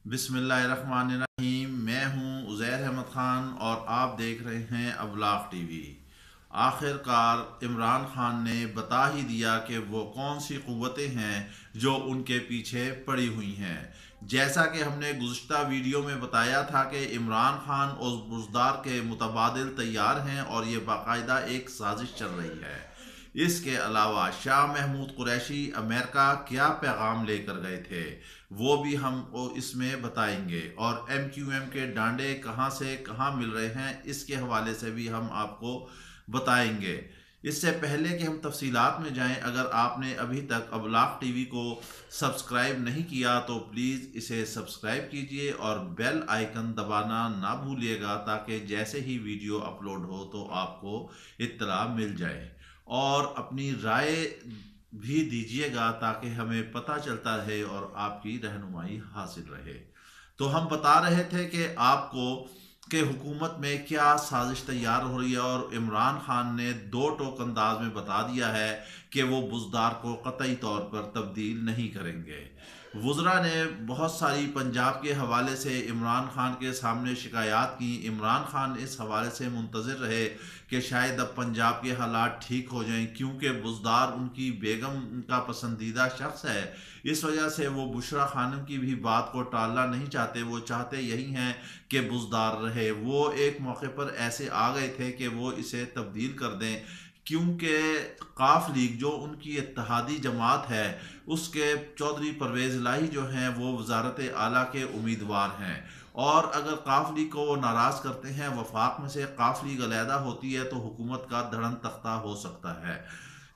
बिस्मिल्लाहिर्रहमानिर्रहीम। मैं हूं उज़ैर अहमद ख़ान और आप देख रहे हैं अबलाग टीवी। आखिरकार इमरान खान ने बता ही दिया कि वो कौन सी क़ुव्वतें हैं जो उनके पीछे पड़ी हुई हैं। जैसा कि हमने गुज़श्ता वीडियो में बताया था कि इमरान खान और बुज़दार के मुतबादिल तैयार हैं और ये बाकायदा एक साजिश चल रही है। इसके अलावा शाह महमूद कुरैशी अमेरिका क्या पैगाम लेकर गए थे वो भी हम इसमें बताएंगे, और MQM के डांडे कहाँ से कहाँ मिल रहे हैं इसके हवाले से भी हम आपको बताएंगे। इससे पहले कि हम तफसीलात में जाएं, अगर आपने अभी तक अबलाग टीवी को सब्सक्राइब नहीं किया तो प्लीज़ इसे सब्सक्राइब कीजिए और बेल आइकन दबाना ना भूलिएगा, ताकि जैसे ही वीडियो अपलोड हो तो आपको इत्तला मिल जाए। और अपनी राय भी दीजिएगा ताकि हमें पता चलता रहे और आपकी रहनुमाई हासिल रहे। तो हम बता रहे थे कि आपको कि हुकूमत में क्या साजिश तैयार हो रही है, और इमरान खान ने दो टोक अंदाज में बता दिया है कि वो बुज़दार को कतई तौर पर तब्दील नहीं करेंगे। वुज़रा ने बहुत सारी पंजाब के हवाले से इमरान खान के सामने शिकायत की। इमरान खान इस हवाले से मुंतज़िर रहे कि शायद अब पंजाब के हालात ठीक हो जाएं, क्योंकि बुज़दार उनकी बेगम का पसंदीदा शख्स है। इस वजह से वो बुशरा खानम की भी बात को टालना नहीं चाहते। वो चाहते यही हैं कि बुज़दार रहे। वो एक मौके पर ऐसे आ गए थे कि वो इसे तब्दील कर दें, क्योंकि काफ लीग जो उनकी इत्तेहादी जमात है उसके चौधरी परवेज़ इलाही जो हैं वो वजारत आला के उम्मीदवार हैं, और अगर काफ लीग को वो नाराज़ करते हैं, वफाक में से काफ लीग अलहदा होती है, तो हुकूमत का धड़न तख्ता हो सकता है।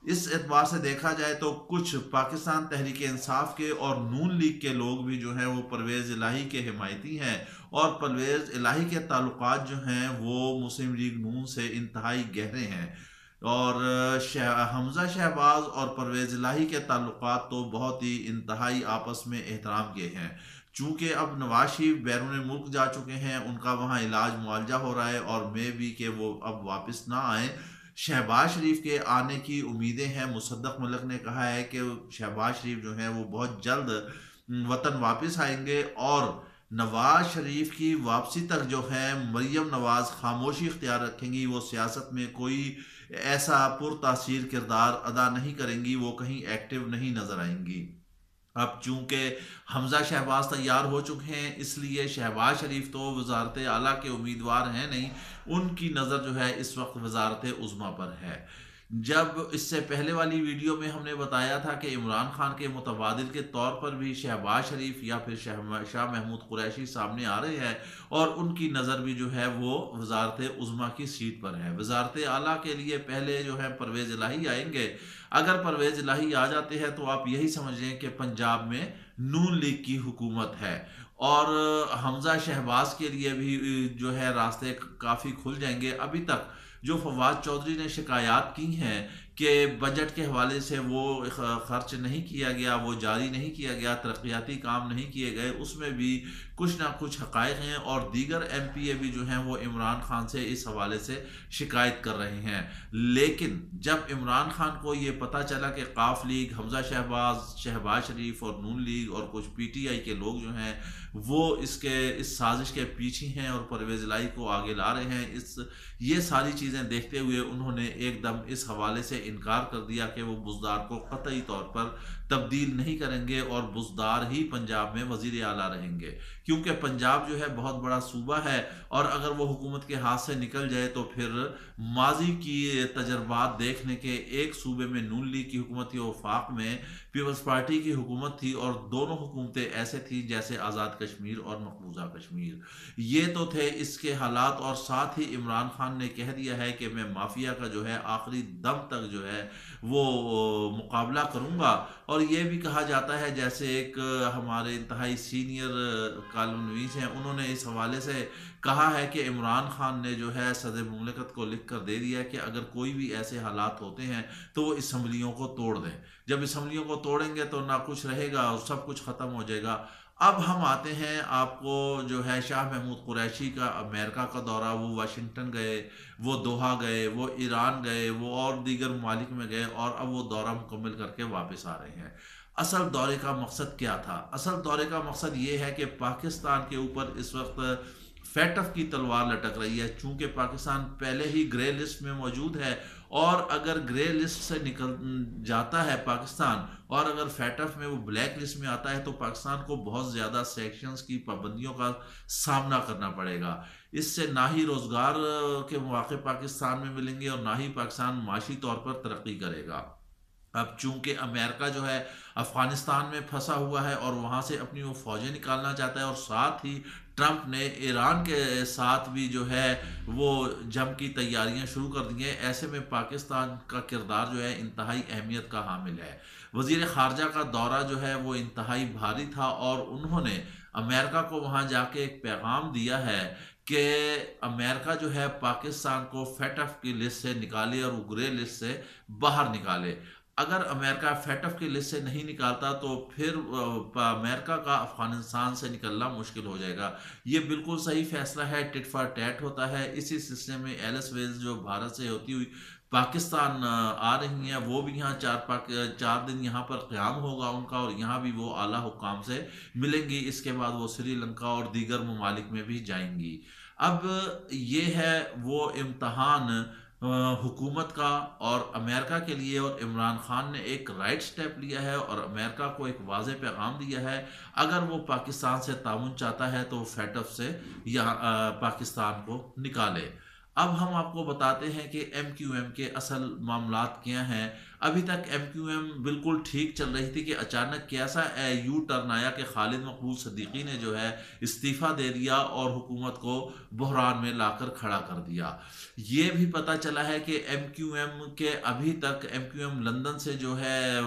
इस एतबार से देखा जाए तो कुछ पाकिस्तान तहरीक इंसाफ के और नून लीग के लोग भी जो हैं वो परवेज़ इलाही के हिमायती हैं, और परवेज़ इलाही के ताल्लुकात जो हैं वो मुस्लिम लीग नून से इंतहाई गहरे हैं। और हमज़ा शहबाज और परवेज़ इलाही के ताल्लुकात तो बहुत ही इंतहाई आपस में एहतराम के हैं। चूँकि अब नवाज शरीफ बैरून मुल्क जा चुके हैं, उनका वहाँ इलाज मुआवजा हो रहा है, और मे भी कि वो अब वापस ना आए। शहबाज शरीफ के आने की उम्मीदें हैं। मुसद्दक मलिक ने कहा है कि शहबाज शरीफ जो हैं वो बहुत जल्द वतन वापस आएंगे, और नवाज शरीफ की वापसी तक जो है मरियम नवाज खामोशी इख्तियार रखेंगी। वो सियासत में कोई ऐसा पुरतासीर किरदार अदा नहीं करेंगी, वो कहीं एक्टिव नहीं नजर आएंगी। अब चूंकि हमजा शहबाज तैयार हो चुके हैं, इसलिए शहबाज शरीफ तो वजारत आला के उम्मीदवार हैं नहीं, उनकी नज़र जो है इस वक्त वजारत उज़्मा पर है। जब इससे पहले वाली वीडियो में हमने बताया था कि इमरान खान के मुतबादिल के तौर पर भी शहबाज शरीफ या फिर शाह महमूद कुरैशी सामने आ रहे हैं, और उनकी नज़र भी जो है वो वजारत उज़्मा की सीट पर है। वजारत आला के लिए पहले जो है परवेज़ इलाही आएंगे। अगर परवेज़ इलाही आ जाते हैं तो आप यही समझ लें कि पंजाब में नून लीग की हुकूमत है, और हमजा शहबाज के लिए भी जो है रास्ते काफ़ी खुल जाएंगे। अभी तक जो फवाद चौधरी ने शिकायत की हैं कि बजट के हवाले से वो खर्च नहीं किया गया, वो जारी नहीं किया गया, तरक्याती काम नहीं किए गए, उसमें भी कुछ ना कुछ हक़ाइक़ हैं, और दीगर MPA भी जो हैं वो इमरान खान से इस हवाले से शिकायत कर रहे हैं। लेकिन जब इमरान खान को ये पता चला कि काफ लीग, हमजा शहबाज, शहबाज शरीफ और नून लीग और कुछ PTI के लोग जो हैं वो इस साजिश के पीछे हैं और परवेज़ इलाही को आगे ला रहे हैं, ये सारी चीज़ें देखते हुए उन्होंने एकदम इस हवाले से इनकार कर दिया कि वो बुज़दार को कतई तौर पर तब्दील नहीं करेंगे, और बुज़दार ही पंजाब में वज़ीर आला रहेंगे। क्योंकि पंजाब जो है बहुत बड़ा सूबा है, और अगर वो हुकूमत के हाथ से निकल जाए तो फिर माजी की तजर्बात देखने के, एक सूबे में नून लीग की हुकूमत थी, वफाक में पीपल्स पार्टी की हुकूमत थी, और दोनों हुकूमतें ऐसे थी जैसे आज़ाद कश्मीर और मकबूजा कश्मीर। ये तो थे इसके हालात, और साथ ही इमरान खान ने कह दिया है कि मैं माफिया का जो है आखिरी दम तक जो है वो मुकाबला करूंगा। और ये भी कहा जाता है, जैसे एक हमारे इंतहाई सीनियर कॉलमनवीस हैं, उन्होंने इस हवाले से कहा है कि इमरान खान ने जो है सदर मुमलिकत को लिख कर दे दिया है कि अगर कोई भी ऐसे हालात होते हैं तो वो इसम्बलियों को तोड़ दें। जब इसम्बलियों को तोड़ेंगे तो ना कुछ रहेगा और सब कुछ ख़त्म हो जाएगा। अब हम आते हैं, आपको जो है शाह महमूद कुरैशी का अमेरिका का दौरा, वो वाशिंगटन गए, वो दोहा गए, वो ईरान गए, वो और दीगर ममालिक में गए, और अब वो दौरा मुकम्मल करके वापस आ रहे हैं। असल दौरे का मकसद क्या था? असल दौरे का मकसद ये है कि पाकिस्तान के ऊपर इस वक्त फैटफ की तलवार लटक रही है, चूंकि पाकिस्तान पहले ही ग्रे लिस्ट में मौजूद है, और अगर ग्रे लिस्ट से निकल जाता है पाकिस्तान और अगर फैटफ में वो ब्लैक लिस्ट में आता है तो पाकिस्तान को बहुत ज़्यादा सेक्शंस की पाबंदियों का सामना करना पड़ेगा। इससे ना ही रोज़गार के मौके पाकिस्तान में मिलेंगे और ना ही पाकिस्तान माशी तौर पर तरक्की करेगा। अब चूंकि अमेरिका जो है अफगानिस्तान में फंसा हुआ है और वहां से अपनी वो फौजें निकालना चाहता है, और साथ ही ट्रंप ने ईरान के साथ भी जो है वो जंग की तैयारियां शुरू कर दी हैं। ऐसे में पाकिस्तान का किरदार जो है इंतहाई अहमियत का हामिल है। वजीर खारजा का दौरा जो है वो इंतहाई भारी था और उन्होंने अमेरिका को वहां जाके एक पैगाम दिया है कि अमेरिका जो है पाकिस्तान को फैटफ की लिस्ट से निकाले और ग्रे लिस्ट से बाहर निकाले। अगर अमेरिका फैटफ की लिस्ट से नहीं निकालता तो फिर अमेरिका का अफगानिस्तान से निकलना मुश्किल हो जाएगा। ये बिल्कुल सही फैसला है, टिट फॉर टैट होता है। इसी सिलसिले में एलिस वेल्स जो भारत से होती हुई पाकिस्तान आ रही हैं, वो भी यहाँ 4 दिन यहाँ पर क़याम होगा उनका, और यहाँ भी वो आला हुक्काम से मिलेंगी। इसके बाद वो श्रीलंका और दीगर ममालिक में भी जाएंगी। अब ये है वो इम्तहान हुकूमत का और अमेरिका के लिए, और इमरान खान ने एक राइट स्टेप लिया है और अमेरिका को एक वाज़ेह पैगाम दिया है। अगर वो पाकिस्तान से ताउन चाहता है तो फैटफ से यहाँ पाकिस्तान को निकाले। अब हम आपको बताते हैं कि MQM के असल मामलात क्या हैं। अभी तक MQM बिल्कुल ठीक चल रही थी कि अचानक कैसा यू टर्न आया कि खालिद मकबूल सदीकी ने जो है इस्तीफ़ा दे दिया और हुकूमत को बहरान में लाकर खड़ा कर दिया। ये भी पता चला है कि MQM के अभी तक MQM लंदन से जो है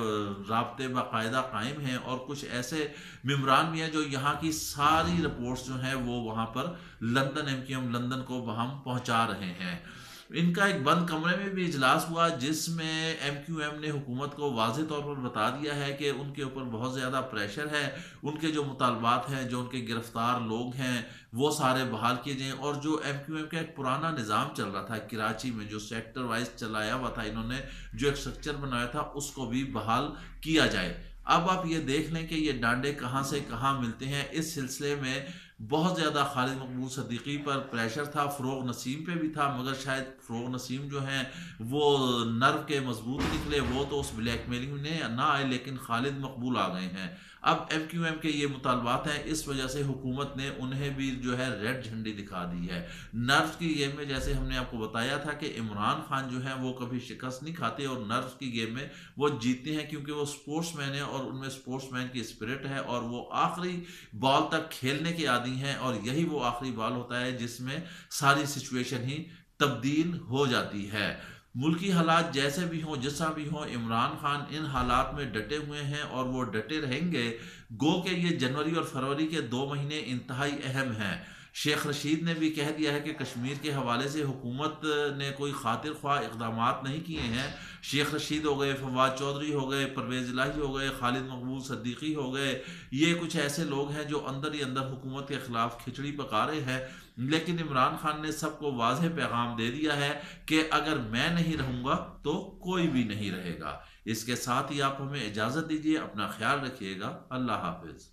राब्ते बाकायदा कायम हैं, और कुछ ऐसे मेम्बरान भी हैं जो यहाँ की सारी रिपोर्ट्स जो हैं वो वहाँ पर लंदन MQM लंदन को हम पहुँचा रहे हैं। इनका एक बंद कमरे में भी इजलास हुआ जिसमें MQM ने हुकूमत को वाज़ेह तौर पर बता दिया है कि उनके ऊपर बहुत ज़्यादा प्रेशर है, उनके जो मुतालबात हैं, जो उनके गिरफ्तार लोग हैं वो सारे बहाल किए जाएँ, और जो MQM का एक पुराना निज़ाम चल रहा था कराची में जो सेक्टर वाइज चलाया हुआ था, इन्होंने जो एक स्ट्रक्चर बनाया था उसको भी बहाल किया जाए। अब आप ये देख लें कि ये डांडे कहाँ से कहाँ मिलते हैं। इस सिलसिले में बहुत ज़्यादा खालिद मकबूल सदीकी पर प्रेशर था, फ़रोग़ नसीम पे भी था, मगर शायद फ़रोग़ नसीम जो हैं वो नर्व के मजबूत निकले, वो तो उस ब्लैकमेलिंग में ना आए, लेकिन खालिद मकबूल आ गए हैं। अब MQM के ये मुतालबात हैं, इस वजह से हुकूमत ने उन्हें भी जो है रेड झंडी दिखा दी है। नर्व की गेम में जैसे हमने आपको बताया था कि इमरान खान जो है वो कभी शिकस्त नहीं खाते और नर्व की गेम में वो जीतते हैं, क्योंकि वो स्पोर्ट्समैन है और उनमें स्पोर्ट्समैन की स्पिरिट है, और वो आखिरी बॉल तक खेलने के आदी हैं, और यही वो आखिरी बॉल होता है जिसमें सारी सिचुएशन ही तब्दील हो जाती है। मुल्की हालात जैसे भी हों, जैसा भी हो, इमरान खान इन हालात में डटे हुए हैं और वो डटे रहेंगे। गो के ये जनवरी और फरवरी के 2 महीने इंतहाई अहम हैं। शेख रशीद ने भी कह दिया है कि कश्मीर के हवाले से हुकूमत ने कोई खातिर ख्वाह इकदाम नहीं किए हैं। शेख रशीद हो गए, फवाद चौधरी हो गए, परवेज़ इलाही हो गए, खालिद मकबूल सदीकी हो गए, ये कुछ ऐसे लोग हैं जो अंदर ही अंदर हुकूमत के खिलाफ खिचड़ी पका रहे हैं। लेकिन इमरान खान ने सबको वाज़ेह पैगाम दे दिया है कि अगर मैं नहीं रहूँगा तो कोई भी नहीं रहेगा। इसके साथ ही आप हमें इजाज़त दीजिए, अपना ख्याल रखिएगा। अल्लाह हाफिज़।